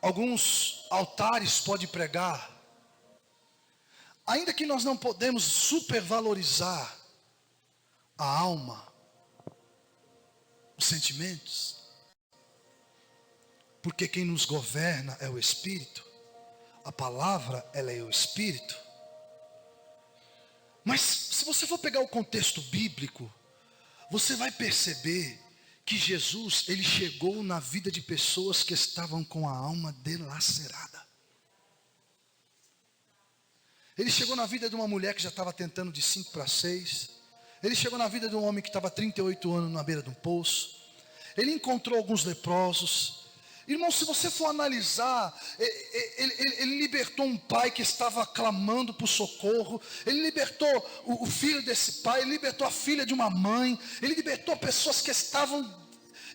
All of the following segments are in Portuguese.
alguns altares podem pregar, ainda que nós não podemos supervalorizar a alma, os sentimentos, porque quem nos governa é o Espírito, a palavra ela é o Espírito. Mas se você for pegar o contexto bíblico, você vai perceber que Jesus, ele chegou na vida de pessoas que estavam com a alma dilacerada. Ele chegou na vida de uma mulher que já estava tentando de 5 para 6. Ele chegou na vida de um homem que estava 38 anos na beira de um poço. Ele encontrou alguns leprosos. Irmão, se você for analisar, ele libertou um pai que estava clamando por socorro. Ele libertou o filho desse pai. Ele libertou a filha de uma mãe. Ele libertou pessoas que estavam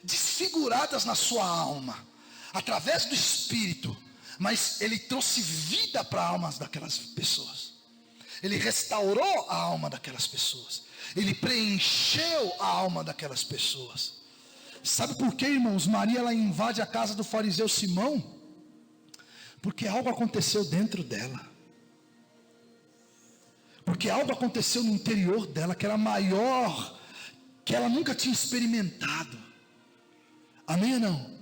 desfiguradas na sua alma, através do Espírito. Mas ele trouxe vida para as almas daquelas pessoas. Ele restaurou a alma daquelas pessoas. Ele preencheu a alma daquelas pessoas. Sabe por quê, irmãos? Maria, ela invade a casa do fariseu Simão, porque algo aconteceu dentro dela. Porque algo aconteceu no interior dela, que era maior, que ela nunca tinha experimentado. Amém ou não?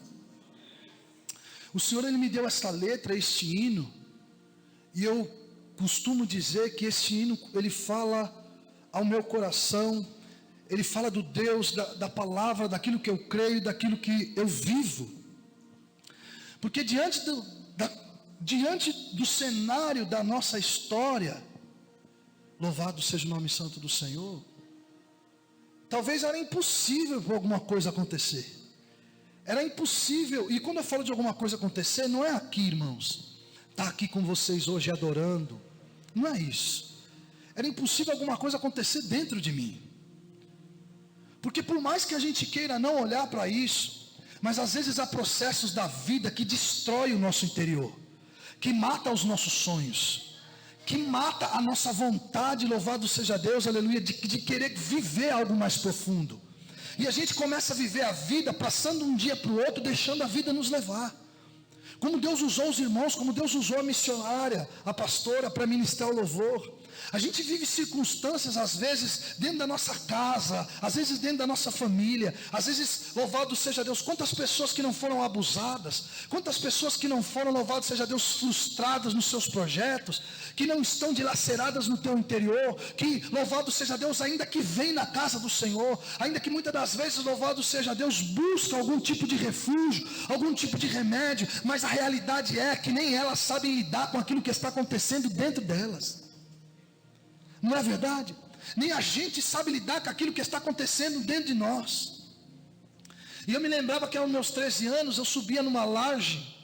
O Senhor, ele me deu esta letra, este hino, e eu costumo dizer que este hino, ele fala ao meu coração. Ele fala do Deus, da palavra, daquilo que eu creio, daquilo que eu vivo. Porque diante do cenário da nossa história, louvado seja o nome santo do Senhor, talvez era impossível alguma coisa acontecer. Era impossível, e quando eu falo de alguma coisa acontecer, não é aqui, irmãos, está aqui com vocês hoje adorando, não é isso. Era impossível alguma coisa acontecer dentro de mim. Porque por mais que a gente queira não olhar para isso, mas às vezes há processos da vida que destrói o nosso interior, que mata os nossos sonhos, que mata a nossa vontade, louvado seja Deus, aleluia, de querer viver algo mais profundo. E a gente começa a viver a vida, passando um dia para o outro, deixando a vida nos levar. Como Deus usou os irmãos, como Deus usou a missionária, a pastora, para ministrar o louvor. A gente vive circunstâncias, às vezes, dentro da nossa casa, às vezes dentro da nossa família, às vezes, louvado seja Deus, quantas pessoas que não foram abusadas, quantas pessoas que não foram, louvado seja Deus, frustradas nos seus projetos, que não estão dilaceradas no teu interior, que, louvado seja Deus, ainda que vem na casa do Senhor, ainda que muitas das vezes, louvado seja Deus, busca algum tipo de refúgio, algum tipo de remédio, mas a realidade é que nem elas sabem lidar com aquilo que está acontecendo dentro delas. Não é verdade? Nem a gente sabe lidar com aquilo que está acontecendo dentro de nós. E eu me lembrava que aos meus 13 anos eu subia numa laje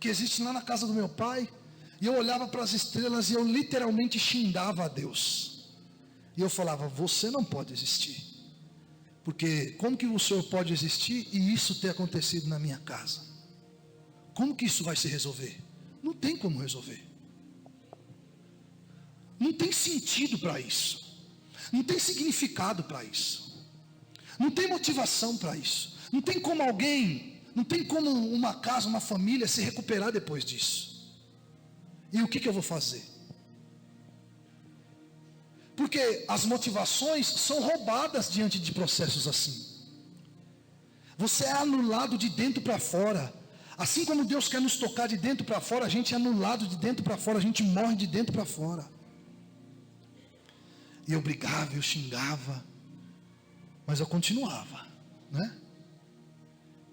que existe lá na casa do meu pai, e eu olhava para as estrelas e eu literalmente xingava a Deus. E eu falava: você não pode existir, porque como que o Senhor pode existir e isso ter acontecido na minha casa? Como que isso vai se resolver? Não tem como resolver. Não tem sentido para isso. Não tem significado para isso. Não tem motivação para isso. Não tem como não tem como uma casa, uma família se recuperar depois disso. E o que eu vou fazer? Porque as motivações são roubadas diante de processos assim. Você é anulado de dentro para fora. Assim como Deus quer nos tocar de dentro para fora, a gente é anulado de dentro para fora, a gente morre de dentro para fora. E eu brigava, eu xingava, mas eu continuava, né?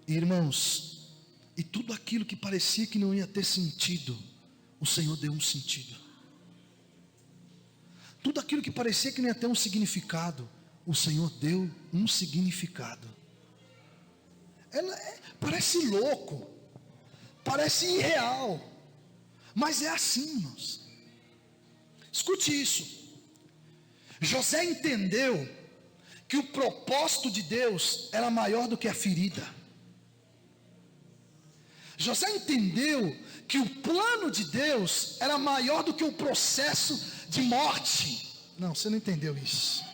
E, irmãos, e tudo aquilo que parecia que não ia ter sentido, o Senhor deu um sentido. Tudo aquilo que parecia que não ia ter um significado, o Senhor deu um significado. Parece louco, parece irreal, mas é assim, irmãos. Escute isso. José entendeu que o propósito de Deus era maior do que a ferida. José entendeu que o plano de Deus era maior do que o processo de morte. Não, você não entendeu isso.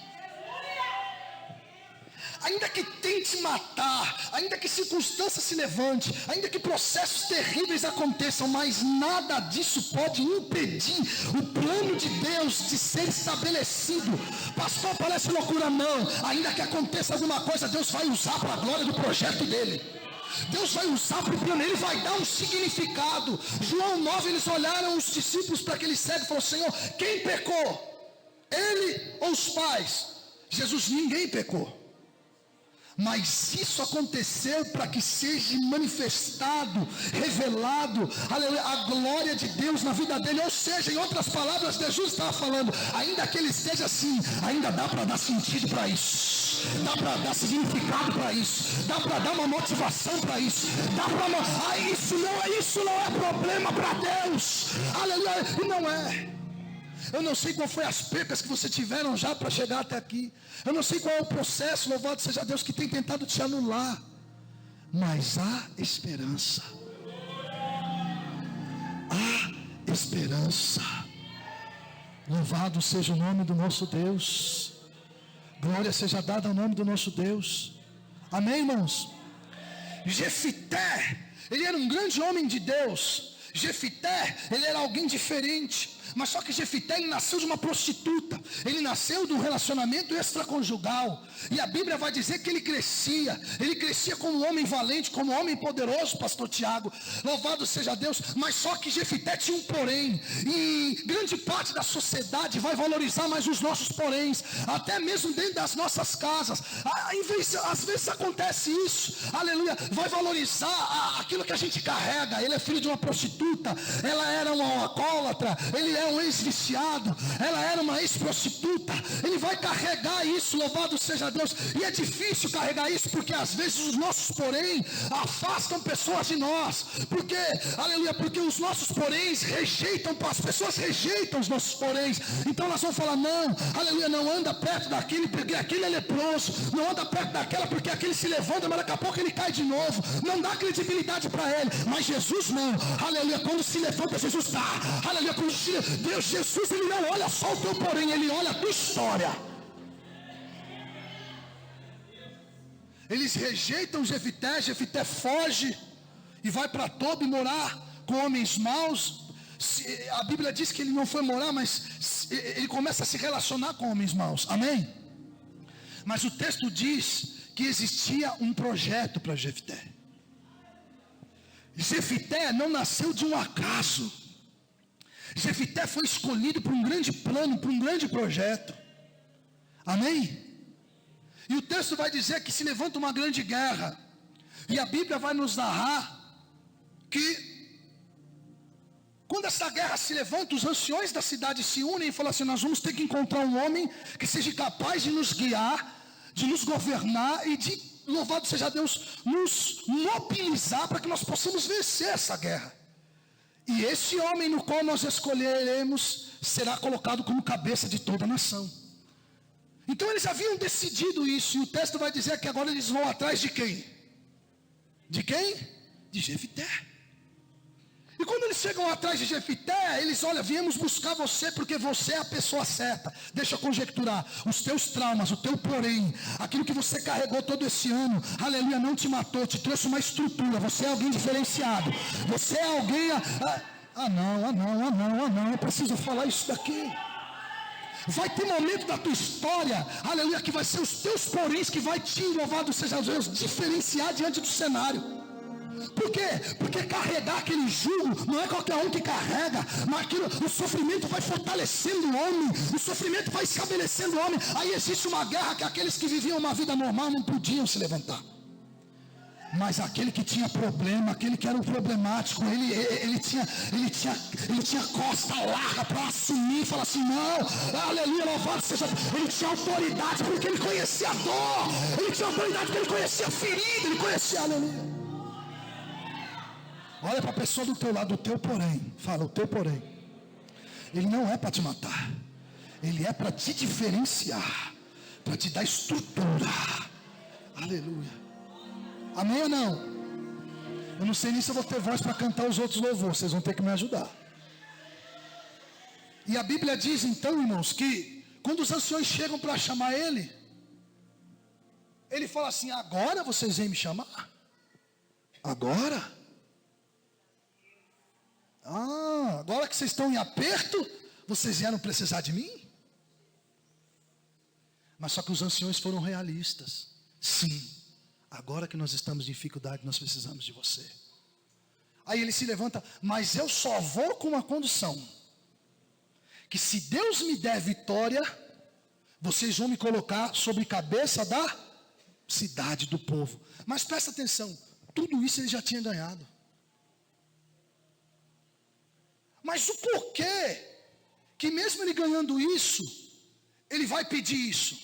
ainda que tente matar, ainda que circunstâncias se levante, ainda que processos terríveis aconteçam, mas nada disso pode impedir o plano de Deus de ser estabelecido. Pastor, parece loucura, não. Ainda que aconteça alguma coisa, Deus vai usar para a glória do projeto dele. Deus vai usar para o plano, ele vai dar um significado. João 9, eles olharam os discípulos para aquele cego e falaram: Senhor, quem pecou? Ele ou os pais? Jesus: ninguém pecou. Mas isso aconteceu para que seja manifestado, revelado, aleluia, a glória de Deus na vida dele. Ou seja, em outras palavras, Jesus estava falando: ainda que ele esteja assim, ainda dá para dar sentido para isso, dá para dar significado para isso, dá para dar uma motivação para isso, dá para isso não é problema para Deus, aleluia, e não é. Eu não sei qual foi as percas que você tiveram já para chegar até aqui. Eu não sei qual é o processo, louvado seja Deus, que tem tentado te anular. Mas há esperança. Há esperança. Louvado seja o nome do nosso Deus. Glória seja dada ao nome do nosso Deus. Amém, irmãos? Jefité, ele era um grande homem de Deus. Jefité, ele era alguém diferente. Mas só que Jefité, ele nasceu de uma prostituta. Ele nasceu de um relacionamento extraconjugal. E a Bíblia vai dizer que ele crescia como um homem valente, como um homem poderoso, pastor Tiago. Louvado seja Deus. Mas só que Jefité tinha um porém. E grande parte da sociedade vai valorizar mais os nossos poréns. Até mesmo dentro das nossas casas. Às vezes acontece isso. Aleluia. Vai valorizar aquilo que a gente carrega. Ele é filho de uma prostituta. Ela era uma alcoólatra. Ele é um ex-viciado, ela era uma ex-prostituta. Ele vai carregar isso, louvado seja Deus. E é difícil carregar isso, porque às vezes os nossos porém afastam pessoas de nós. Porque, aleluia, porque os nossos poréns rejeitam, as pessoas rejeitam os nossos poréns. Então elas vão falar: não, aleluia, não anda perto daquele, porque aquele é leproso. Não anda perto daquela, porque aquele se levanta, mas daqui a pouco ele cai de novo. Não dá credibilidade para ele. Mas Jesus não, aleluia, quando se levanta, Jesus dá, aleluia, quando Deus, Jesus, ele não olha só o teu porém, ele olha a tua história. Eles rejeitam Jefité. Jefité foge e vai para Tobi morar com homens maus. A Bíblia diz que ele não foi morar, mas ele começa a se relacionar com homens maus. Amém? Mas o texto diz que existia um projeto para Jefité. Jefité não nasceu de um acaso. Jefité foi escolhido por um grande plano, por um grande projeto. Amém? E o texto vai dizer que se levanta uma grande guerra. E a Bíblia vai nos narrar que quando essa guerra se levanta, os anciões da cidade se unem e falam assim: nós vamos ter que encontrar um homem que seja capaz de nos guiar, de nos governar e de, louvado seja Deus, nos mobilizar para que nós possamos vencer essa guerra. E esse homem no qual nós escolheremos será colocado como cabeça de toda a nação. Então eles haviam decidido isso. E o texto vai dizer que agora eles vão atrás de quem? De quem? De Jefité. E quando eles chegam atrás de Jefité, eles: olha, viemos buscar você porque você é a pessoa certa. Deixa eu conjecturar, os teus traumas, o teu porém, aquilo que você carregou todo esse ano, aleluia, não te matou, te trouxe uma estrutura. Você é alguém diferenciado. Você é alguém, não, eu preciso falar isso daqui. Vai ter momento da tua história, aleluia, que vai ser os teus poréns que vai te, louvado seja Deus, diferenciar diante do cenário. Por quê? Porque carregar aquele jugo não é qualquer um que carrega, mas o sofrimento vai fortalecendo o homem, o sofrimento vai estabelecendo o homem. Aí existe uma guerra que aqueles que viviam uma vida normal não podiam se levantar. Mas aquele que tinha problema, aquele que era o problemático, ele tinha costa larga para assumir e falar assim: não, aleluia, louvado seja. Ele tinha autoridade porque ele conhecia a dor, ele tinha autoridade porque ele conhecia a ferida, ele conhecia, aleluia. Olha para a pessoa do teu lado: o teu porém, fala, o teu porém, ele não é para te matar, ele é para te diferenciar, para te dar estrutura, aleluia. Amém ou não? Eu não sei nem se eu vou ter voz para cantar os outros louvores, vocês vão ter que me ajudar. E a Bíblia diz então, irmãos, que quando os anciões chegam para chamar ele, Ele fala assim: agora vocês vêm me chamar? Agora? Agora que vocês estão em aperto, vocês vieram precisar de mim? Mas só que os anciões foram realistas. Sim, agora que nós estamos em dificuldade, nós precisamos de você. Aí ele se levanta: mas eu só vou com uma condição, que se Deus me der vitória, vocês vão me colocar sobre cabeça da cidade, do povo. Mas presta atenção, tudo isso ele já tinha ganhado. Mas o porquê que mesmo ele ganhando isso, ele vai pedir isso?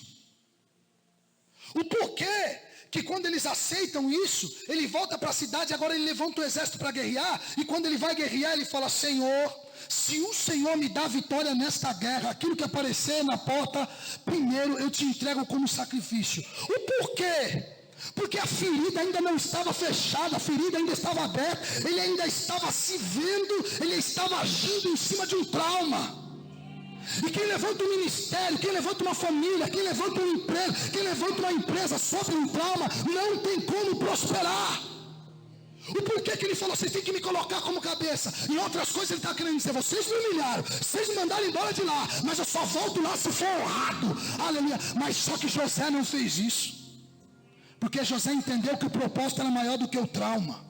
O porquê que quando eles aceitam isso, ele volta para a cidade, agora ele levanta o exército para guerrear, e quando ele vai guerrear, ele fala: Senhor, se o Senhor me dá vitória nesta guerra, aquilo que aparecer na porta, primeiro eu te entrego como sacrifício. O porquê? Porque a ferida ainda não estava fechada, a ferida ainda estava aberta, ele ainda estava se vendo, ele estava agindo em cima de um trauma. E quem levanta um ministério, quem levanta uma família, quem levanta um emprego, quem levanta uma empresa sobre um trauma, não tem como prosperar. O porquê que ele falou: vocês têm que me colocar como cabeça? Em outras coisas ele está querendo dizer: vocês me humilharam, vocês me mandaram embora de lá, mas eu só volto lá se for honrado. Aleluia. Mas só que José não fez isso, porque José entendeu que o propósito era maior do que o trauma.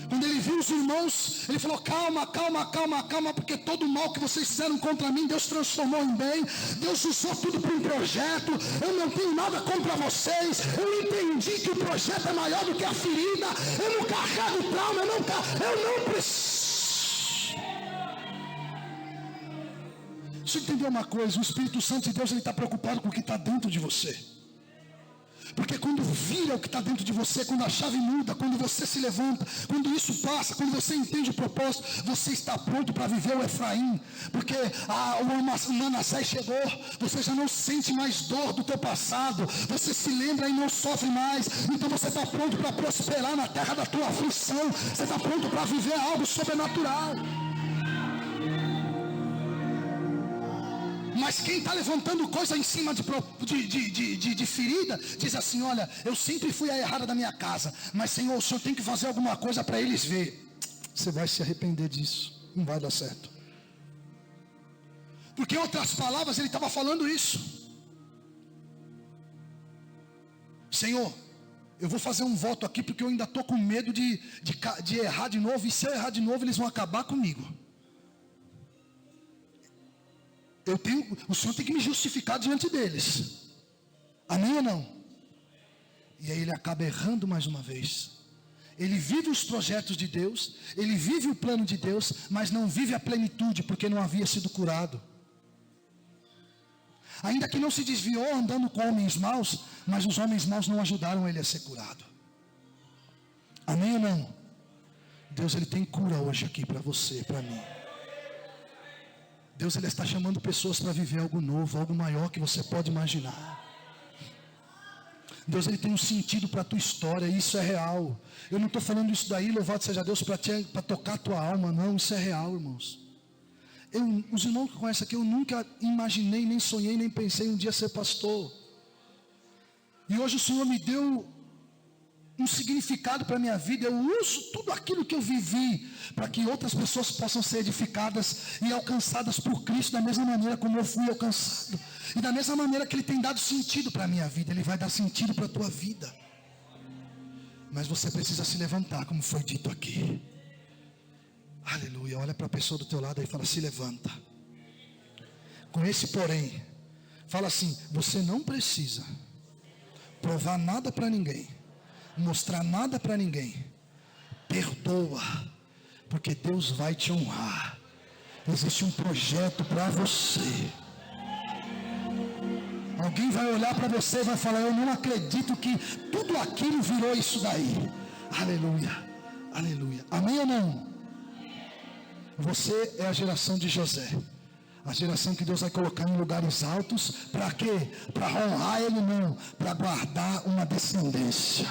Quando ele viu os irmãos, ele falou: calma, calma, calma, calma, porque todo o mal que vocês fizeram contra mim, Deus transformou em bem. Deus usou tudo para um projeto. Eu não tenho nada contra vocês. Eu entendi que o projeto é maior do que a ferida. Eu não carrego trauma, eu não preciso. Deixa eu entender uma coisa: o Espírito Santo de Deus, ele está preocupado com o que está dentro de você. Porque quando vira o que está dentro de você, quando a chave muda, quando você se levanta, quando isso passa, quando você entende o propósito, você está pronto para viver o Efraim. Porque o Manassés chegou, você já não sente mais dor do teu passado, você se lembra e não sofre mais. Então você está pronto para prosperar na terra da tua aflição, você está pronto para viver algo sobrenatural. Mas quem está levantando coisa em cima de ferida, diz assim: olha, eu sempre fui a errada da minha casa, mas Senhor, o Senhor tem que fazer alguma coisa para eles ver. Você vai se arrepender disso, não vai dar certo. Porque em outras palavras ele estava falando isso: Senhor, eu vou fazer um voto aqui porque eu ainda estou com medo de errar de novo, e se eu errar de novo eles vão acabar comigo. O Senhor tem que me justificar diante deles. Amém ou não? E aí ele acaba errando mais uma vez. Ele vive os projetos de Deus, ele vive o plano de Deus, mas não vive a plenitude, porque não havia sido curado. Ainda que não se desviou andando com homens maus, mas os homens maus não ajudaram ele a ser curado. Amém ou não? Deus, ele tem cura hoje aqui para você, para mim. Deus, ele está chamando pessoas para viver algo novo, algo maior que você pode imaginar. Deus, ele tem um sentido para a tua história, e isso é real. Eu não estou falando isso daí, louvado seja Deus, para tocar a tua alma, não, isso é real, irmãos. Os irmãos que conhecem aqui, eu nunca imaginei, nem sonhei, nem pensei um dia ser pastor. E hoje o Senhor me deu um significado para a minha vida. Eu uso tudo aquilo que eu vivi para que outras pessoas possam ser edificadas e alcançadas por Cristo da mesma maneira como eu fui alcançado, e da mesma maneira que Ele tem dado sentido para a minha vida, Ele vai dar sentido para a tua vida. Mas você precisa se levantar, como foi dito aqui. Aleluia. Olha para a pessoa do teu lado e fala: se levanta. Com esse porém, fala assim: você não precisa provar nada para ninguém, mostrar nada para ninguém. Perdoa, porque Deus vai te honrar. Existe um projeto para você. Alguém vai olhar para você e vai falar: eu não acredito que tudo aquilo virou isso daí. Aleluia, aleluia. Amém ou não? Você é a geração de José, a geração que Deus vai colocar em lugares altos. Para quê? Para honrar Ele, não, para guardar uma descendência.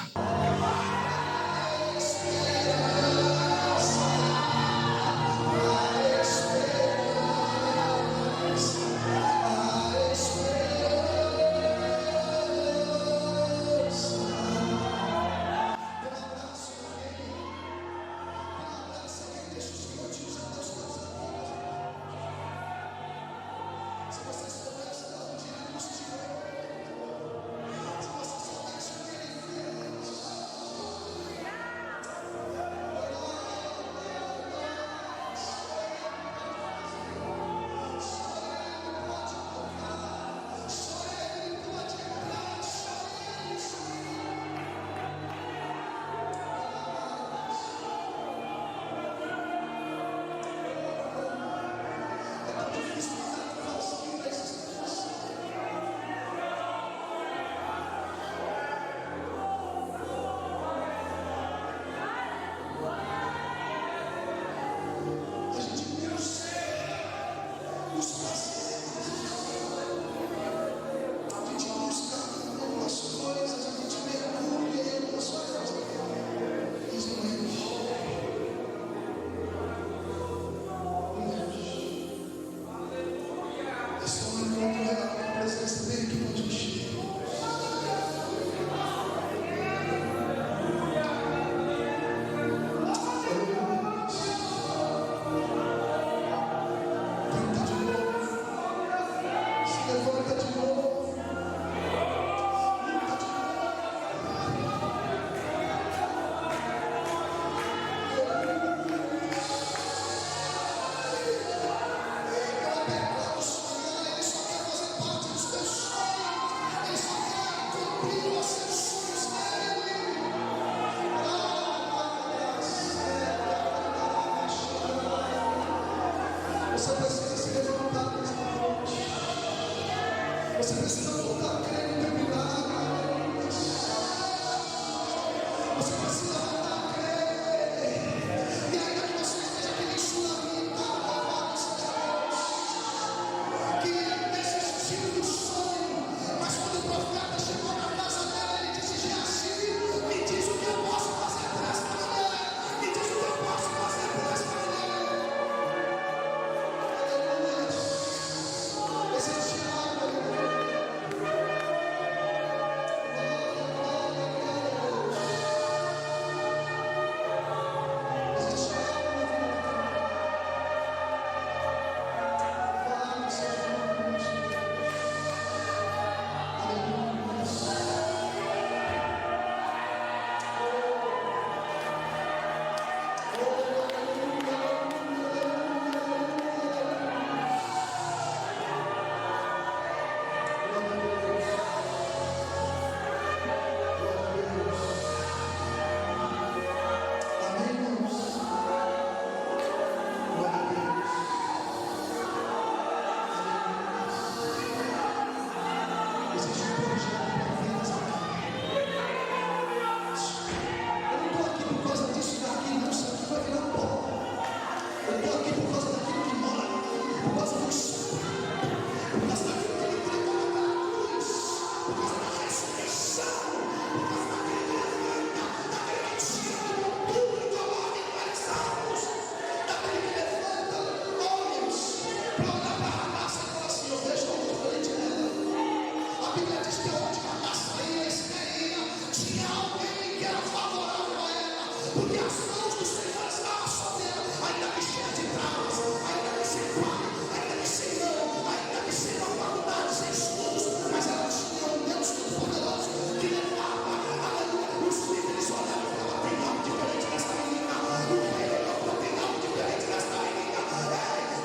porque as mãos do Senhor estavam sobre ela, ainda que cheia de traumas, ainda que sem pai, ainda que sem mão, ainda que sem uma faculdade, sem estudos, mas ela tinha um Deus todo-poderoso que levava, aleluia, os líderes olhavam para ela. Tem algo diferente nesta menina, o rei olhou para ela, tem algo diferente nesta menina,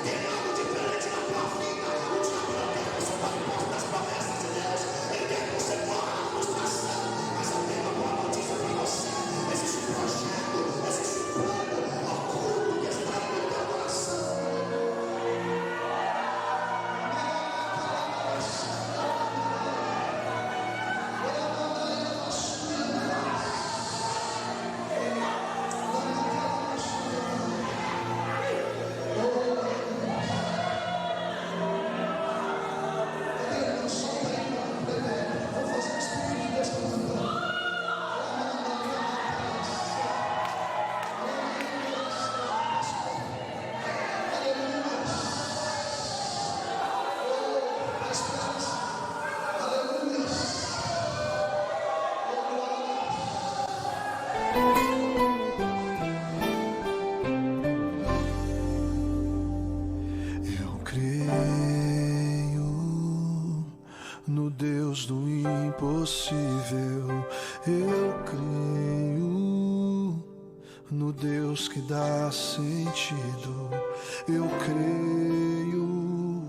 tem algo diferente na tua vida. O diabo não quer que você fale parte das promessas de Deus, ele quer que você morra na frustração, mas eu tenho uma boa notícia para você. Existe um projeto, existe um plano oculto que está no teu coração. Eu creio no Deus do impossível. Eu creio no Deus que dá sentido. Eu creio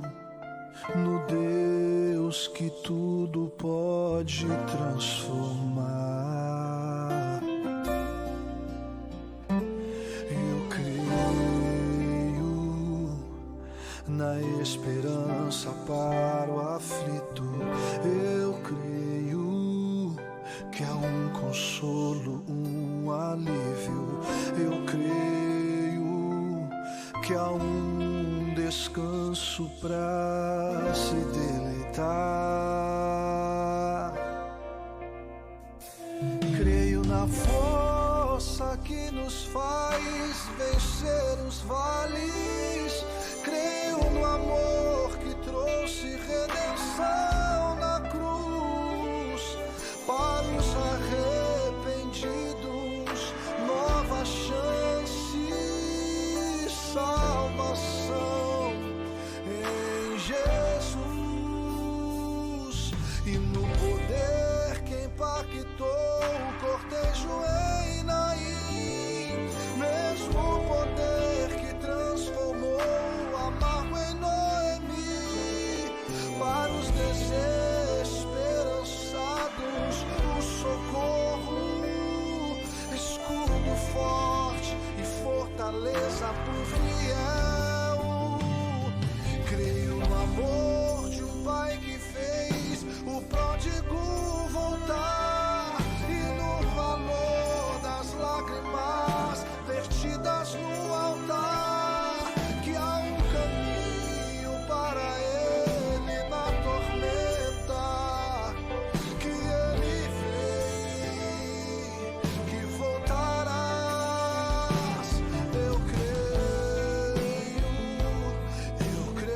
no Deus que tudo pode transformar. Eu creio na esperança para o aflito. Eu creio que há um consolo, um alívio. Eu creio que há um descanso para se deleitar. Creio na força que nos faz vencer os vales. Creio no amor que trouxe redenção na cruz. Para os arrependidos, nova chance, salvação em Jesus. E no poder que impactou o cortejo em Naim, mesmo poder que transformou o amargo em Noemi. Para os desesperançados, o socorro, escudo forte e fortaleza pro fiel. Creio no amor de um pai que fez o pródigo voltar, e no valor das lágrimas vertidas no altar, que há um caminho para ele na tormenta, que ele vem, que voltarás. Eu creio, eu creio.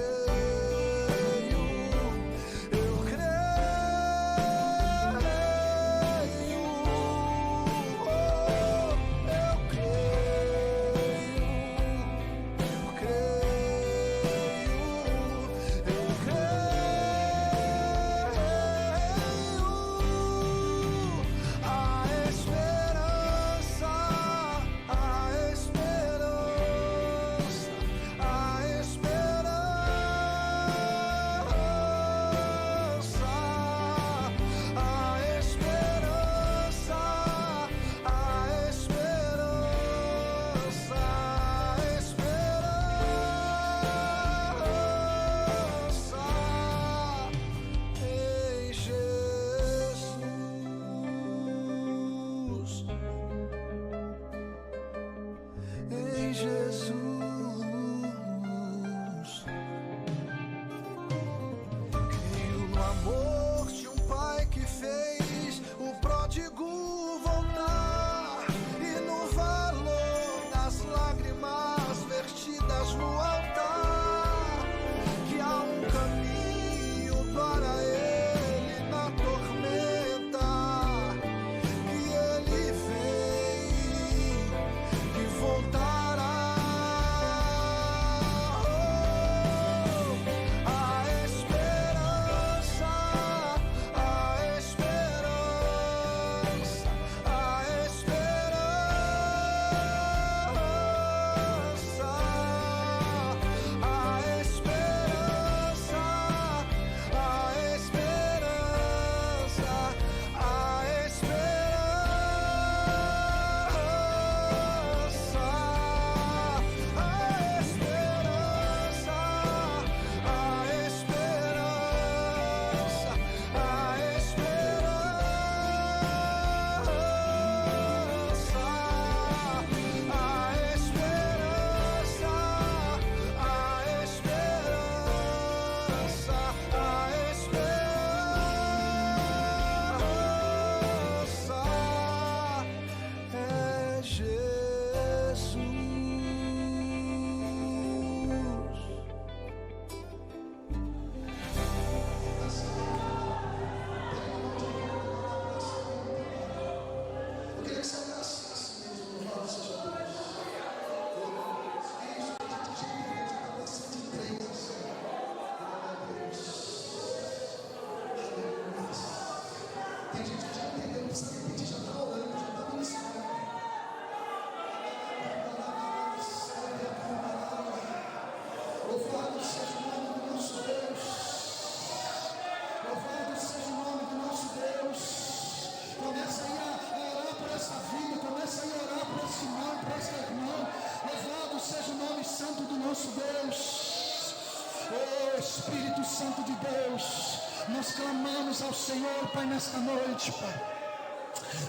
Espírito Santo de Deus, nós clamamos ao Senhor, Pai, nesta noite, Pai.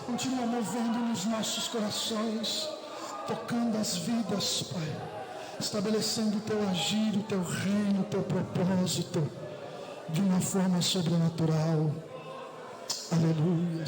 Continua movendo nos nossos corações, tocando as vidas, Pai, estabelecendo o teu agir, o teu reino, o teu propósito, de uma forma sobrenatural. Aleluia.